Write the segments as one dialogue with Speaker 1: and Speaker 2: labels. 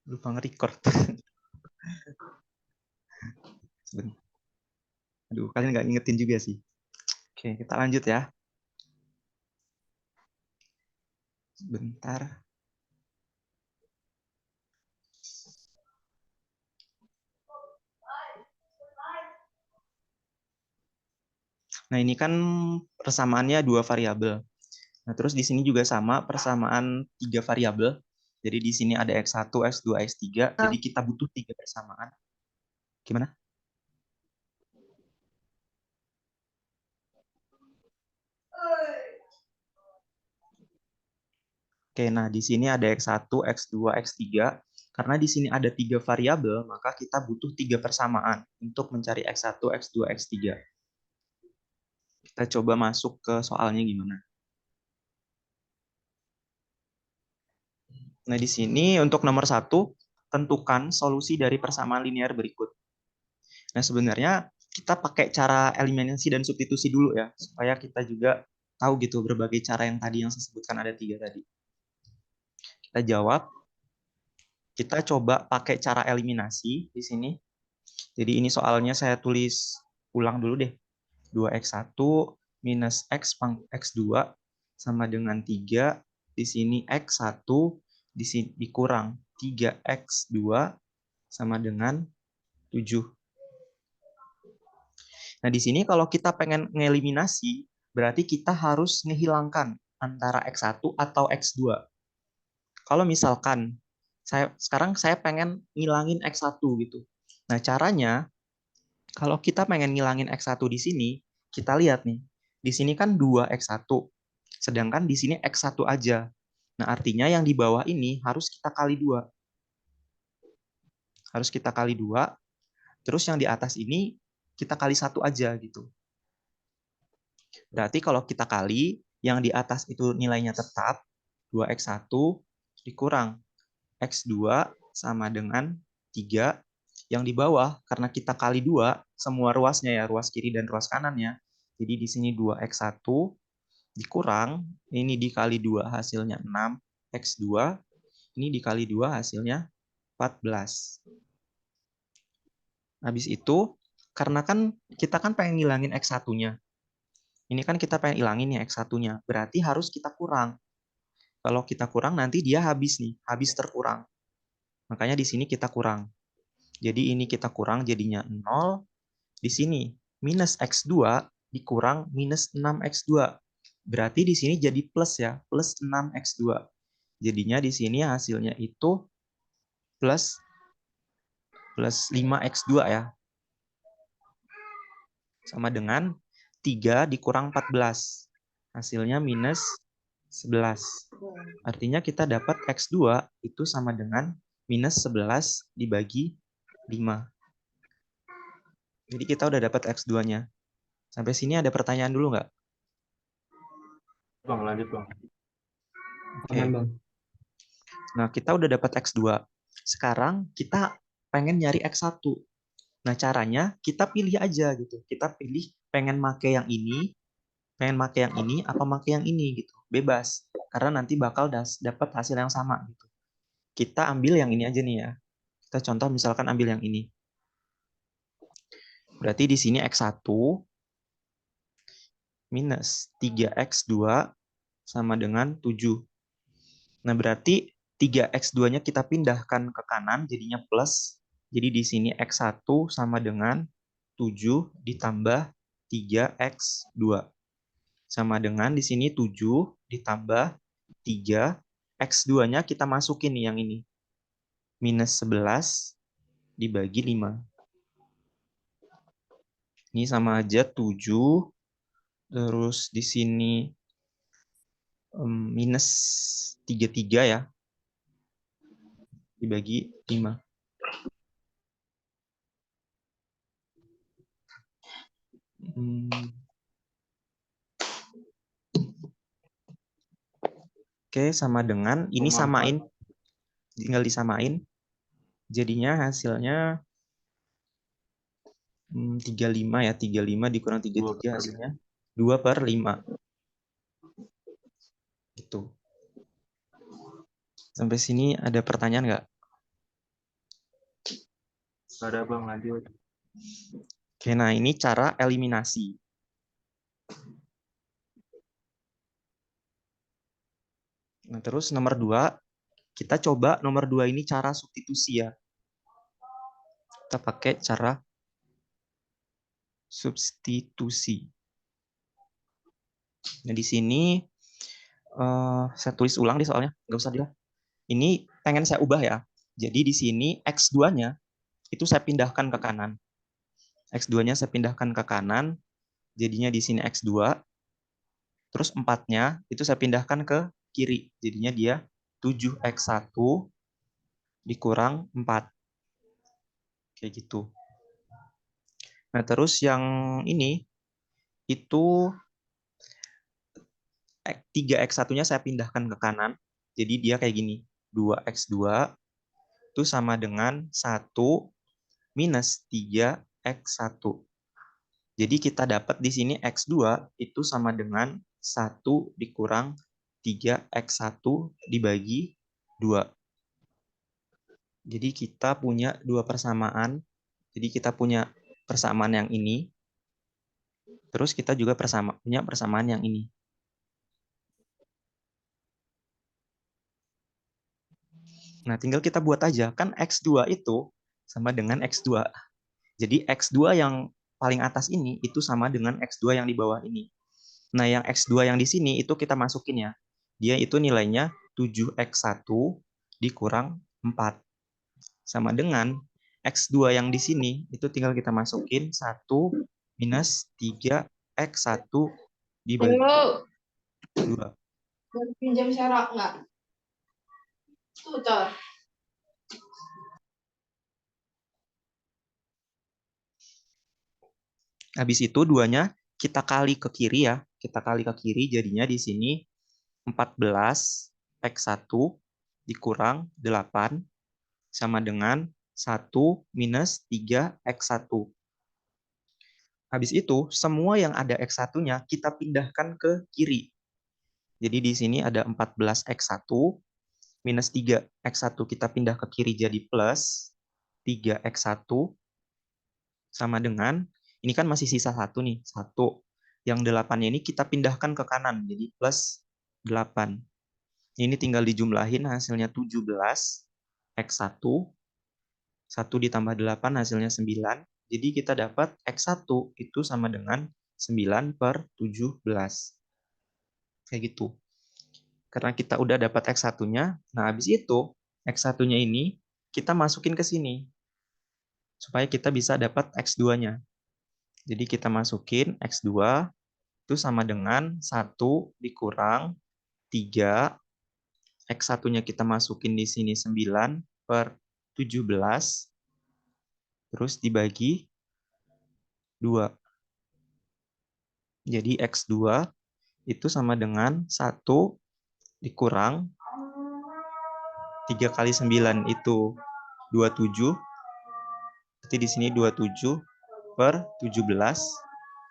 Speaker 1: Lupa nge-record. Aduh, kalian nggak ngingetin juga sih. Oke, kita lanjut ya. Sebentar. Nah, ini kan persamaannya 2 variabel. Nah, terus di sini juga sama persamaan 3 variabel. Jadi di sini ada X1, X2, X3. Jadi kita butuh 3 persamaan. Gimana? Oke, nah di sini ada X1, X2, X3. Karena di sini ada 3 variabel, maka kita butuh 3 persamaan untuk mencari X1, X2, X3. Kita coba masuk ke soalnya gimana. Nah, di sini untuk nomor 1, tentukan solusi dari persamaan linear berikut. Nah, sebenarnya kita pakai cara eliminasi dan substitusi dulu ya, supaya kita juga tahu gitu berbagai cara yang tadi yang saya sebutkan ada 3 tadi. Kita jawab. Kita coba pakai cara eliminasi di sini. Jadi ini soalnya saya tulis ulang dulu deh. 2x1 minus x2 sama dengan 3. Di sini x1 di sini dikurang 3x2 sama dengan 7. Nah, di sini kalau kita pengen ngeliminasi, berarti kita harus menghilangkan antara x1 atau x2. Kalau misalkan sekarang saya pengen ngilangin x1 gitu. Nah, caranya kalau kita pengen ngilangin x1 di sini, kita lihat nih. Di sini kan 2x1, sedangkan di sini x1 aja. Nah, artinya yang di bawah ini harus kita kali 2. Harus kita kali 2, terus yang di atas ini kita kali 1 aja gitu. Berarti kalau kita kali, yang di atas itu nilainya tetap, 2x1 dikurang x2 sama dengan 3. Yang di bawah, karena kita kali 2, semua ruasnya ya, ruas kiri dan ruas kanannya. Jadi di sini 2x1 dikurang, ini dikali 2 hasilnya 6, x2, ini dikali 2 hasilnya 14. Habis itu, karena kan kita kan pengen ngilangin x1-nya. Ini kan kita pengen hilangin ya x1-nya. Berarti harus kita kurang. Kalau kita kurang nanti dia habis nih, habis terkurang. Makanya di sini kita kurang. Jadi ini kita kurang jadinya 0. Di sini minus x2 dikurang minus 6x2. Berarti di sini jadi plus ya, plus 6x2. Jadinya di sini hasilnya itu plus 5x2 ya. Sama dengan 3 dikurang 14. Hasilnya minus 11. Artinya kita dapat x2 itu sama dengan minus 11 dibagi 5. Jadi kita udah dapat x2-nya. Sampai sini ada pertanyaan dulu nggak?
Speaker 2: Bang, lanjut bang.
Speaker 1: Oke. Nah, kita udah dapat x2. Sekarang kita pengen nyari x1. Nah, caranya kita pilih aja gitu. Kita pilih pengen make yang ini, apa make yang ini gitu. Bebas. Karena nanti bakal dapat hasil yang sama gitu. Kita ambil yang ini aja nih ya. Kita contoh misalkan ambil yang ini. Berarti di sini x1 minus 3x2 sama dengan 7. Nah, berarti 3x2-nya kita pindahkan ke kanan, jadinya plus. Jadi di sini x1 sama dengan 7 ditambah 3x2. Sama dengan di sini 7 ditambah 3. X2-nya kita masukin nih yang ini. Minus 11 dibagi 5. Ini sama aja 7. Terus di sini minus 33 ya. Dibagi 5. Oke, sama dengan ini samain, tinggal disamain. Jadinya hasilnya 35 ya, 35 dikurang 33 hasilnya 2/5. Gitu. Sampai sini ada pertanyaan nggak? Ada Bang, lanjut. Oke, nah ini cara eliminasi. Nah, terus nomor 2, kita coba nomor 2 ini cara substitusi ya. Kita pakai cara substitusi. Nah, di sini saya tulis ulang di soalnya, nggak usah dia. Ini pengen saya ubah ya. Jadi di sini X2-nya itu saya pindahkan ke kanan. X2-nya saya pindahkan ke kanan, jadinya di sini X2. Terus 4-nya itu saya pindahkan ke kiri, jadinya dia 7X1 dikurang 4. Kayak gitu. Nah, terus yang ini itu 3X1-nya saya pindahkan ke kanan. Jadi dia kayak gini. 2X2 itu sama dengan 1 minus 3X1. Jadi kita dapat di sini X2 itu sama dengan 1 dikurang 3X1 dibagi 2. Jadi kita punya dua persamaan. Jadi kita punya persamaan yang ini. Terus kita juga punya persamaan yang ini. Nah, tinggal kita buat aja. Kan X2 itu sama dengan X2. Jadi X2 yang paling atas ini itu sama dengan X2 yang di bawah ini. Nah, yang X2 yang di sini itu kita masukin ya. Dia itu nilainya 7X1 dikurang 4. Sama dengan X2 yang di sini itu tinggal kita masukin 1 minus 3X1 dibagi 2.
Speaker 2: Pinjam serak nggak? Tutor.
Speaker 1: Habis itu duanya kita kali ke kiri ya. Kita kali ke kiri jadinya di sini 14X1 dikurang 8 sama dengan 1 minus 3X1. Habis itu, semua yang ada X1-nya kita pindahkan ke kiri. Jadi di sini ada 14X1 minus 3X1 kita pindah ke kiri jadi plus 3X1 sama dengan, ini kan masih sisa 1 nih, 1. Yang 8-nya ini kita pindahkan ke kanan, jadi plus 8. Ini tinggal dijumlahin hasilnya 17X1, 1 ditambah 8 hasilnya 9. Jadi kita dapat X1 itu sama dengan 9/17. Kayak gitu. Karena kita udah dapat X1-nya, nah habis itu X1-nya ini kita masukin ke sini. Supaya kita bisa dapat X2-nya. Jadi kita masukin X2 itu sama dengan 1 dikurang 3. X1-nya kita masukin di sini 9/17. Terus dibagi 2. Jadi X2 itu sama dengan 1 dikurang 3 kali 9 itu 27. Berarti di sini 27/17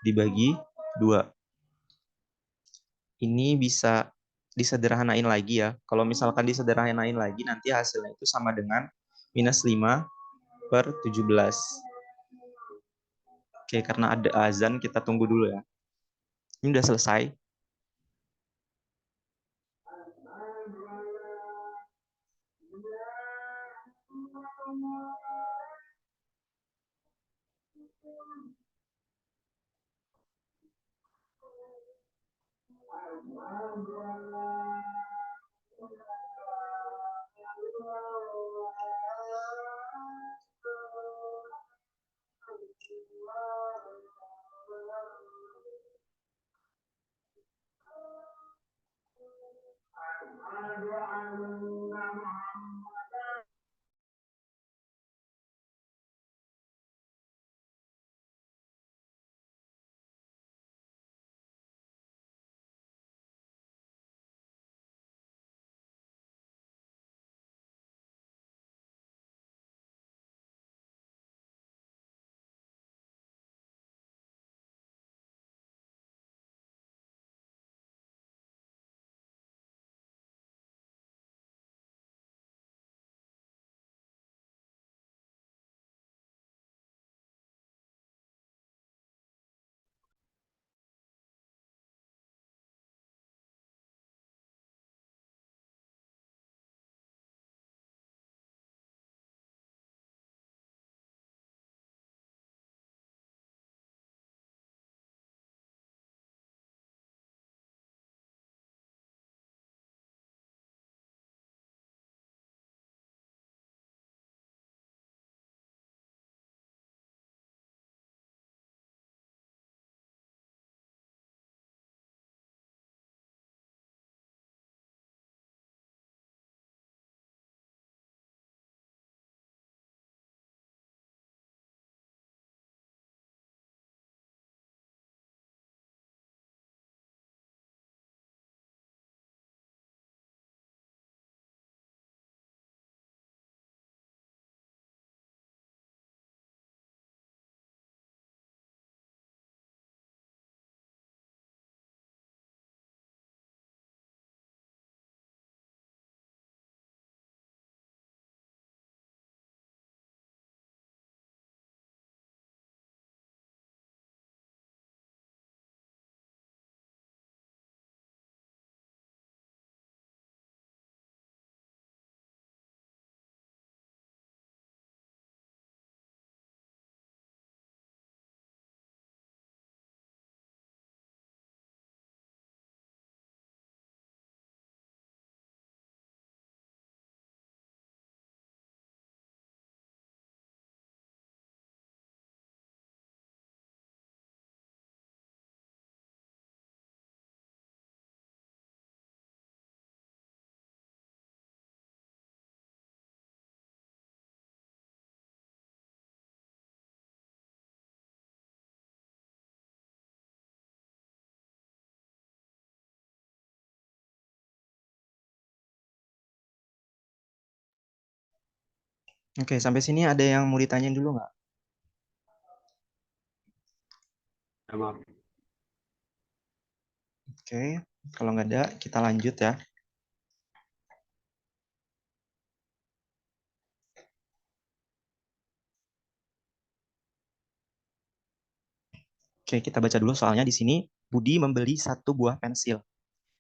Speaker 1: dibagi 2. Ini bisa disederhanain lagi ya. Kalau misalkan disederhanain lagi, nanti hasilnya itu sama dengan minus 5/17. Oke, karena ada azan, kita tunggu dulu ya. Ini udah selesai. Oke, sampai sini ada yang mau ditanyain dulu nggak?
Speaker 3: Maaf.
Speaker 1: Oke, kalau nggak ada, kita lanjut ya. Oke, kita baca dulu soalnya di sini. Budi membeli 1 buah pensil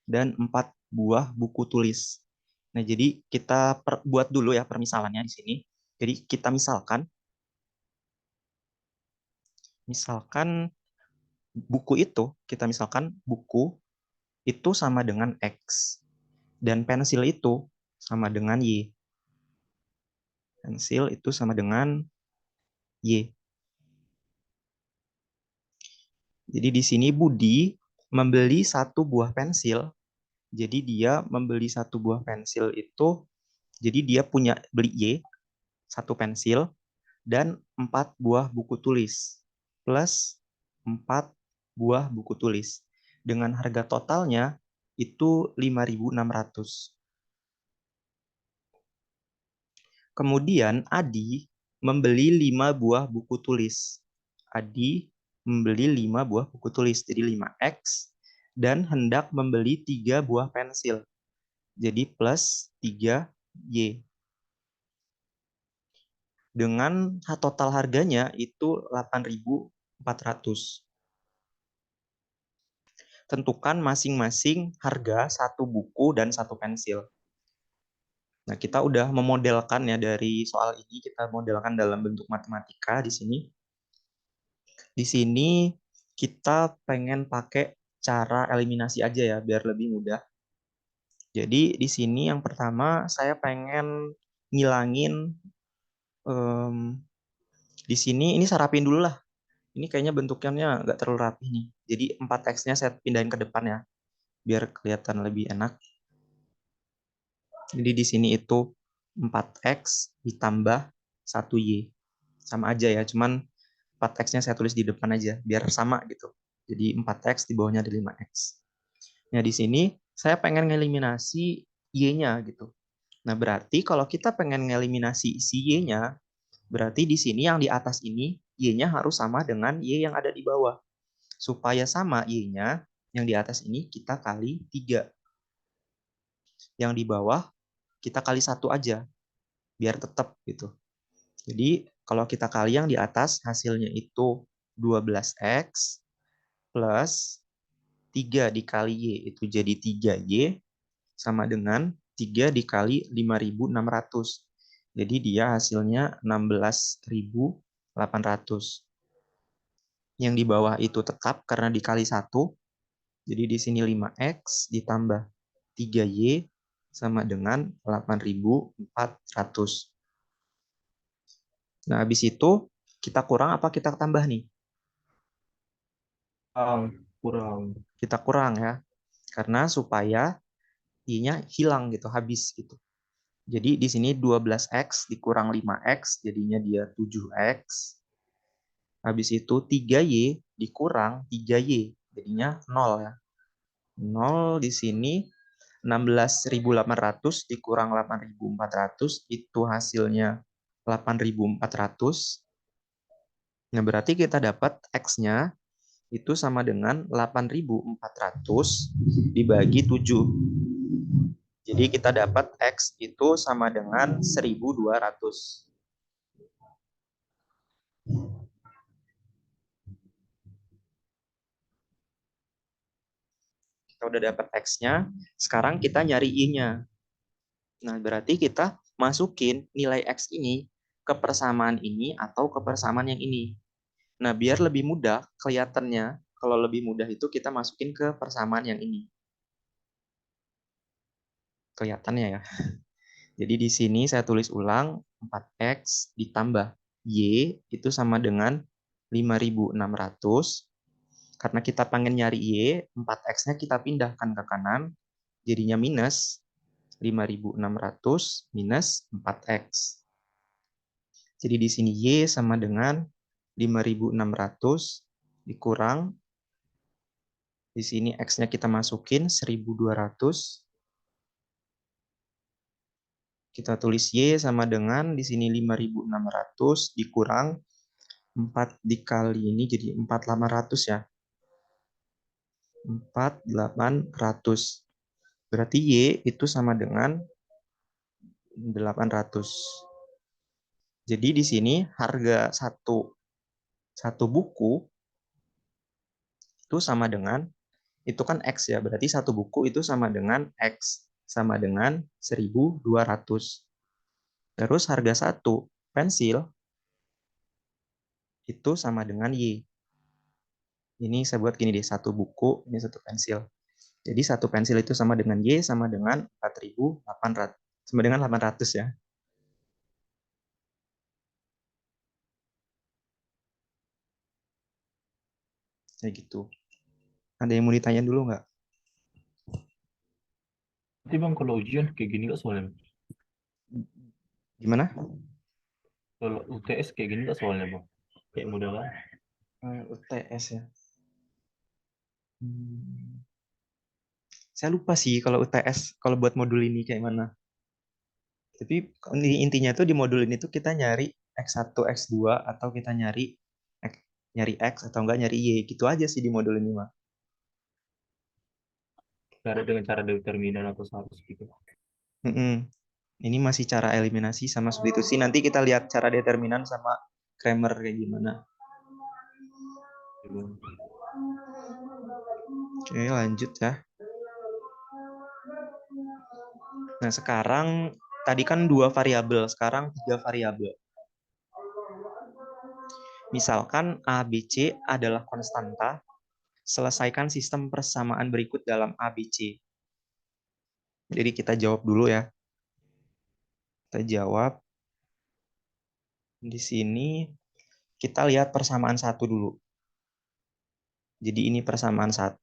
Speaker 1: dan 4 buah buku tulis. Nah, jadi kita buat dulu ya permisalannya di sini. Jadi kita misalkan buku itu, kita misalkan buku itu sama dengan X dan pensil itu sama dengan Y. Pensil itu sama dengan Y. Jadi di sini Budi membeli 1 buah pensil. Jadi dia membeli 1 buah pensil itu, jadi dia punya beli Y, 1 pensil, dan 4 buah buku tulis. Plus 4 buah buku tulis. Dengan harga totalnya itu 5.600. Kemudian Adi membeli 5 buah buku tulis. Adi membeli 5 buah buku tulis, jadi 5X, dan hendak membeli 3 buah pensil. Jadi plus 3Y. Dengan total harganya itu 8.400. Tentukan masing-masing harga 1 buku dan 1 pensil. Nah, kita udah memodelkan ya dari soal ini, kita modelkan dalam bentuk matematika di sini. Di sini kita pengen pakai cara eliminasi aja ya, biar lebih mudah. Jadi di sini yang pertama saya pengen ngilangin di sini, ini saya rapin dulu lah. Ini kayaknya bentuknya nggak terlalu rapi nih. Jadi 4X-nya saya pindahin ke depan ya, biar kelihatan lebih enak. Jadi di sini itu 4X ditambah 1Y. Sama aja ya, cuman 4X-nya saya tulis di depan aja, biar sama gitu. Jadi 4X di bawahnya ada 5X. Nah, di sini saya pengen ngeliminasi Y-nya gitu. Nah, berarti kalau kita pengen ngeliminasi si Y-nya, berarti di sini yang di atas ini, Y-nya harus sama dengan Y yang ada di bawah. Supaya sama Y-nya, yang di atas ini kita kali 3. Yang di bawah kita kali 1 aja, biar tetap gitu. Jadi kalau kita kali yang di atas, hasilnya itu 12X plus 3 dikali Y, itu jadi 3Y, sama dengan 3 dikali 5.600. Jadi dia hasilnya 16.800. Yang di bawah itu tetap karena dikali 1. Jadi di sini 5X ditambah 3Y sama dengan 8.400. Nah, habis itu kita kurang apa kita tambah nih?
Speaker 3: Kurang.
Speaker 1: Kita kurang ya. Karena supaya Y-nya hilang gitu, habis gitu. Jadi di sini 12X dikurang 5X, jadinya dia 7X. Habis itu 3Y dikurang 3Y, jadinya 0 ya. 0 di sini 16.800 dikurang 8.400, itu hasilnya 8.400. Nah, berarti kita dapat X-nya itu sama dengan 8.400 dibagi 7. Jadi kita dapat X itu sama dengan 1.200. Kita udah dapat X-nya, sekarang kita nyari Y-nya. Nah, berarti kita masukin nilai X ini ke persamaan ini atau ke persamaan yang ini. Nah, biar lebih mudah kelihatannya, kalau lebih mudah itu kita masukin ke persamaan yang ini. Kelihatannya ya. Jadi di sini saya tulis ulang 4X ditambah Y itu sama dengan 5.600. Karena kita pengen nyari Y, 4X-nya kita pindahkan ke kanan, jadinya minus 5.600 minus 4X. Jadi di sini Y sama dengan 5.600 dikurang, di sini X-nya kita masukin 1.200, Kita tulis Y sama dengan di sini 5.600 dikurang 4 dikali ini jadi 4.800 ya. 4.800. Berarti Y itu sama dengan 800. Jadi di sini harga satu buku itu sama dengan, itu kan X ya, berarti satu buku itu sama dengan X, sama dengan 1.200. Terus harga satu pensil itu sama dengan Y. Ini saya buat gini deh, satu buku, ini satu pensil. Jadi satu pensil itu sama dengan Y, sama dengan 4.800. Sama dengan 800 ya. Kayak gitu. Ada yang mau ditanya dulu nggak?
Speaker 3: Nanti bang kalau ujian kayak gini nggak soalnya?
Speaker 1: Gimana?
Speaker 3: Kalau UTS kayak gini nggak soalnya bang? Kayak model kan?
Speaker 1: UTS ya. Saya lupa sih kalau UTS, kalau buat modul ini kayak mana. Tapi intinya tuh di modul ini tuh kita nyari X1, X2, atau kita nyari X atau enggak nyari Y. Gitu aja sih di modul ini mah.
Speaker 3: Cara dengan cara determinan atau status gitu.
Speaker 1: Ini masih cara eliminasi sama substitusi. Nanti kita lihat cara determinan sama Kramer kayak gimana. Oke, lanjut ya. Nah, sekarang tadi kan 2 variabel, sekarang 3 variabel. Misalkan A, B, C adalah konstanta, selesaikan sistem persamaan berikut dalam A, B, C. Jadi kita jawab dulu ya. Kita jawab. Di sini kita lihat persamaan 1 dulu. Jadi ini persamaan 1,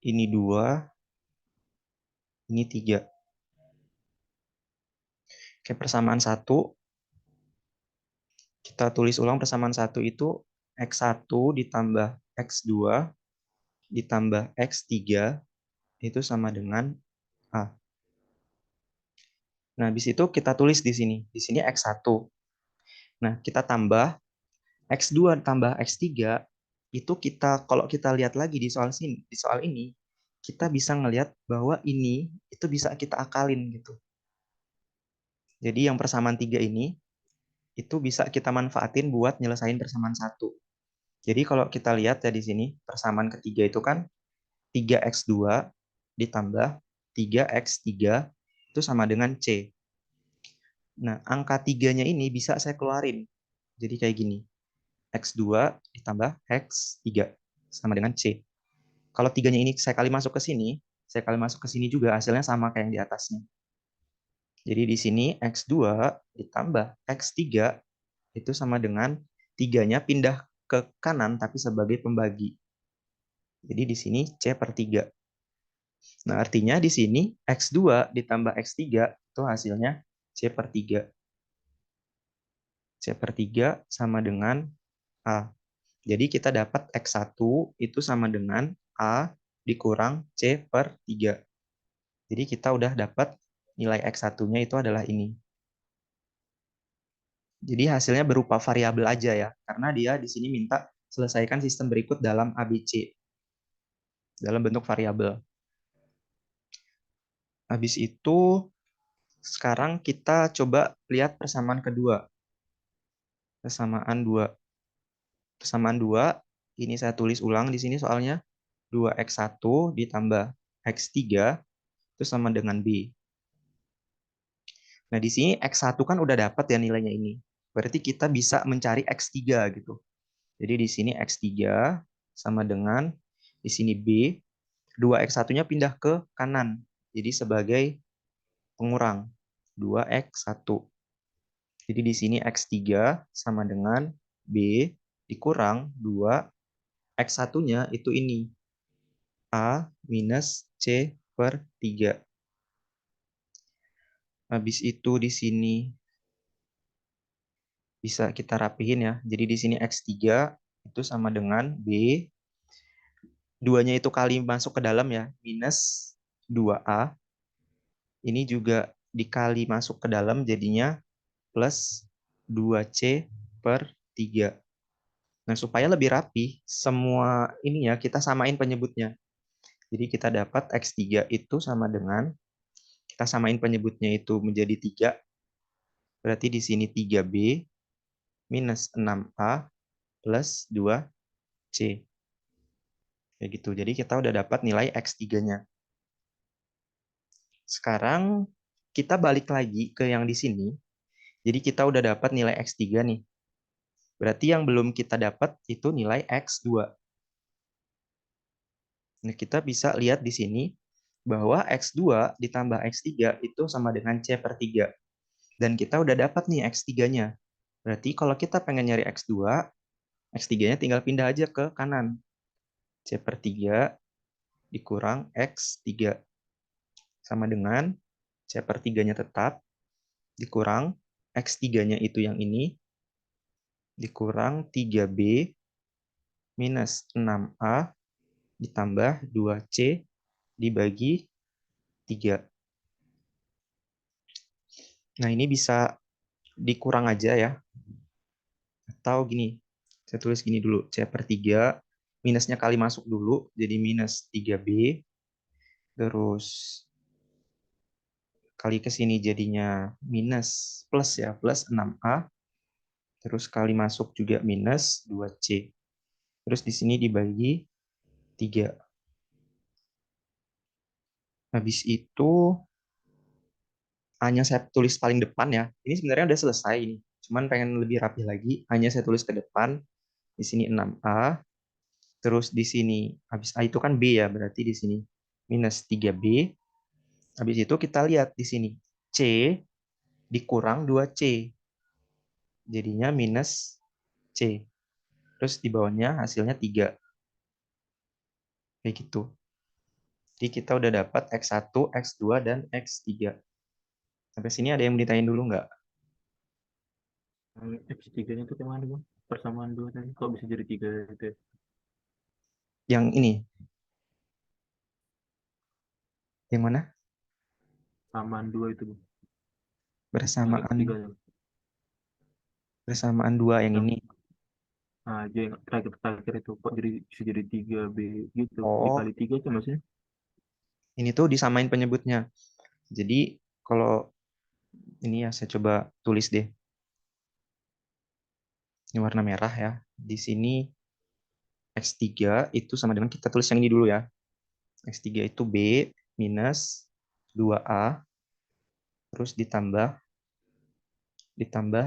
Speaker 1: ini 2, ini 3. Oke, persamaan 1, kita tulis ulang persamaan 1 itu X1 ditambah X2 ditambah X3 itu sama dengan A. Nah, habis itu kita tulis di sini. Di sini X1. Nah, kita tambah X2 tambah X3 itu kalau kita lihat lagi di soal ini, kita bisa ngelihat bahwa ini itu bisa kita akalin gitu. Jadi yang persamaan 3 ini itu bisa kita manfaatin buat nyelesain persamaan 1. Jadi kalau kita lihat ya di sini, persamaan ketiga itu kan 3X2 ditambah 3X3 itu sama dengan C. Nah, angka 3-nya ini bisa saya keluarin. Jadi kayak gini. X2 ditambah X3 sama dengan C. Kalau 3-nya ini saya kali masuk ke sini, saya kali masuk ke sini juga hasilnya sama kayak yang di atasnya. Jadi di sini X2 ditambah X3 itu sama dengan 3-nya pindah ke kanan tapi sebagai pembagi. Jadi di sini C per 3. Nah, artinya di sini X2 ditambah X3 itu hasilnya C per 3. C per 3 sama dengan A. Jadi kita dapat X1 itu sama dengan A dikurang C per 3. Jadi kita udah dapat nilai X1-nya itu adalah ini. Jadi hasilnya berupa variabel aja ya, karena dia di sini minta selesaikan sistem berikut dalam ABC. Dalam bentuk variabel. Habis itu, sekarang kita coba lihat persamaan kedua. Persamaan 2. Persamaan 2, ini saya tulis ulang di sini soalnya. 2X1 ditambah X3 itu sama dengan B. Nah, di sini X1 kan udah dapat ya nilainya ini. Berarti kita bisa mencari X3 gitu. Jadi di sini X3 sama dengan di sini B. 2X1-nya pindah ke kanan. Jadi sebagai pengurang. 2X1. Jadi di sini X3 sama dengan B dikurang 2. X1-nya itu ini. A minus C per 3. Habis itu di sini bisa kita rapihin ya. Jadi di sini X3 itu sama dengan B. 2-nya itu kali masuk ke dalam ya. Minus 2A. Ini juga dikali masuk ke dalam jadinya plus 2C per 3. Nah, supaya lebih rapi, semua ini ya kita samain penyebutnya. Jadi kita dapat X3 itu sama dengan, kita samain penyebutnya itu menjadi 3, berarti di sini 3B minus 6A plus 2C. Kayak gitu. Jadi kita udah dapat nilai X3-nya. Sekarang kita balik lagi ke yang di sini. Jadi kita udah dapat nilai X3 nih. Berarti yang belum kita dapat itu nilai X2. Nah, kita bisa lihat di sini bahwa X2 ditambah X3 itu sama dengan C per 3. Dan kita udah dapat nih X3-nya. Berarti kalau kita pengen nyari X2, X3-nya tinggal pindah aja ke kanan. C per 3 dikurang X3. Sama dengan C per 3-nya tetap, dikurang X3-nya itu yang ini, dikurang 3B minus 6A ditambah 2C dibagi 3. Nah, ini bisa dikurang aja ya. Atau gini, saya tulis gini dulu, C per 3, minusnya kali masuk dulu, jadi minus 3B, terus kali ke sini jadinya minus plus ya, plus 6A, terus kali masuk juga minus 2C. Terus di sini dibagi 3. Habis itu hanya saya tulis paling depan ya. Ini sebenarnya udah selesai ini. Cuman pengen lebih rapi lagi, hanya saya tulis ke depan. Di sini 6A, terus di sini habis A itu kan B ya, berarti di sini minus 3B. Habis itu kita lihat di sini C dikurang 2C. Jadinya minus C. Terus di bawahnya hasilnya 3. Kayak gitu. Jadi kita udah dapat X1, X2, dan X3. Sampai sini ada yang mau ditanyain dulu nggak?
Speaker 3: X3-nya itu kemana, Bang? Persamaan 2 tadi. Kok bisa jadi 3 itu ya?
Speaker 1: Yang ini, yang mana?
Speaker 3: Samaan 2 itu, Bang. Yang
Speaker 1: Bersamaan
Speaker 3: X3.
Speaker 1: bersamaan 2 yang
Speaker 3: Yang
Speaker 1: ini.
Speaker 3: aja yang terakhir itu kok jadi bisa jadi 3B gitu.
Speaker 1: Oh,
Speaker 3: Dikali 3 itu maksudnya.
Speaker 1: ini tuh disamain penyebutnya. Jadi kalau ini ya saya coba tulis deh. Ini warna merah ya. Di sini X3 itu sama dengan kita tulis yang ini dulu ya. X3 itu B minus 2A terus ditambah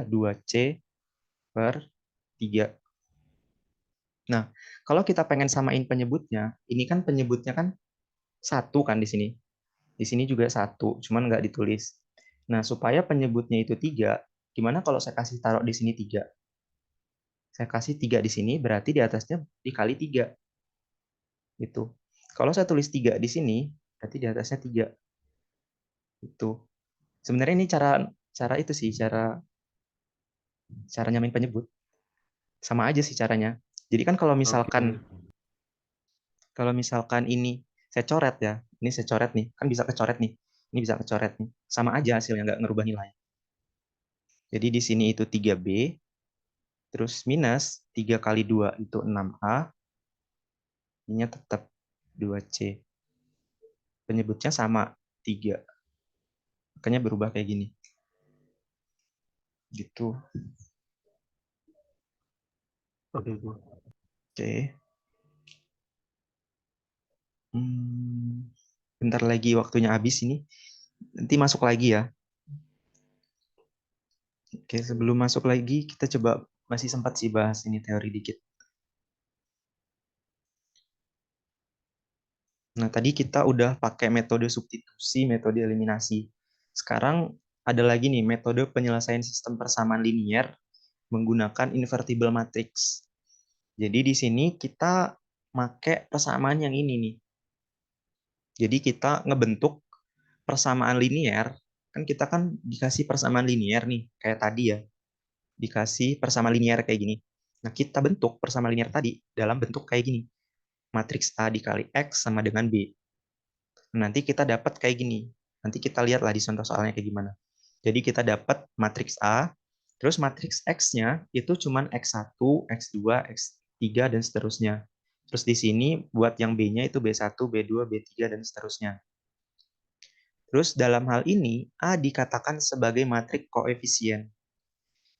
Speaker 1: 2C per 3. Nah, kalau kita pengen samain penyebutnya, ini kan penyebutnya kan satu kan di sini. Di sini juga satu, cuman nggak ditulis. Nah, supaya penyebutnya itu 3, gimana kalau saya kasih taruh di sini 3? Saya kasih 3 di sini, berarti di atasnya dikali 3. Gitu. Kalau saya tulis 3 di sini, berarti di atasnya 3. Itu. Sebenarnya ini cara cara itu sih, cara nyamain penyebut. Sama aja sih caranya. Jadi kan
Speaker 3: Oke.
Speaker 1: kalau misalkan ini saya coret ya, ini saya coret nih, kan bisa kecoret nih. Ini bisa kecoret nih. Sama aja hasilnya, nggak ngerubah nilai. Jadi di sini itu 3B, terus minus 3 kali 2 itu 6A, ininya tetap 2C. Penyebutnya sama, 3. Makanya berubah kayak gini. Gitu.
Speaker 3: Oke, Bang.
Speaker 1: Oke. Bentar lagi waktunya habis ini. Nanti masuk lagi ya. Oke, sebelum masuk lagi, kita coba masih sempat sih bahas ini teori dikit. Nah, tadi kita udah pakai metode substitusi, metode eliminasi. Sekarang ada lagi nih metode penyelesaian sistem persamaan linier menggunakan invertible matrix. Jadi di sini kita pakai persamaan yang ini nih. Jadi kita ngebentuk persamaan linier, kan kita kan dikasih persamaan linier nih, kayak tadi ya. Dikasih persamaan linier kayak gini. Nah, kita bentuk persamaan linier tadi dalam bentuk kayak gini. Matriks A dikali X sama dengan B. Nanti kita dapat kayak gini. Nanti kita lihatlah di contoh soalnya kayak gimana. Jadi kita dapat matriks A, terus matriks X-nya itu cuman X1, X2, X3, dan seterusnya. Terus di sini buat yang B-nya itu B1, B2, B3, dan seterusnya. Terus dalam hal ini, A dikatakan sebagai matriks koefisien.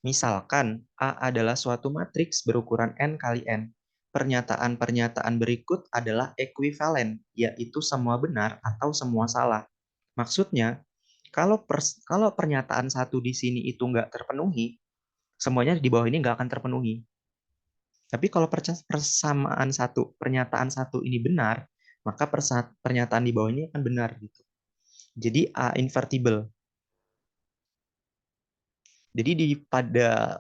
Speaker 1: Misalkan A adalah suatu matriks berukuran N kali N. Pernyataan-pernyataan berikut adalah ekuivalen, yaitu semua benar atau semua salah. Maksudnya, kalau pernyataan satu di sini itu nggak terpenuhi, semuanya di bawah ini nggak akan terpenuhi. Tapi kalau pernyataan satu ini benar, maka pernyataan di bawah ini akan benar gitu. Jadi A invertible. Jadi pada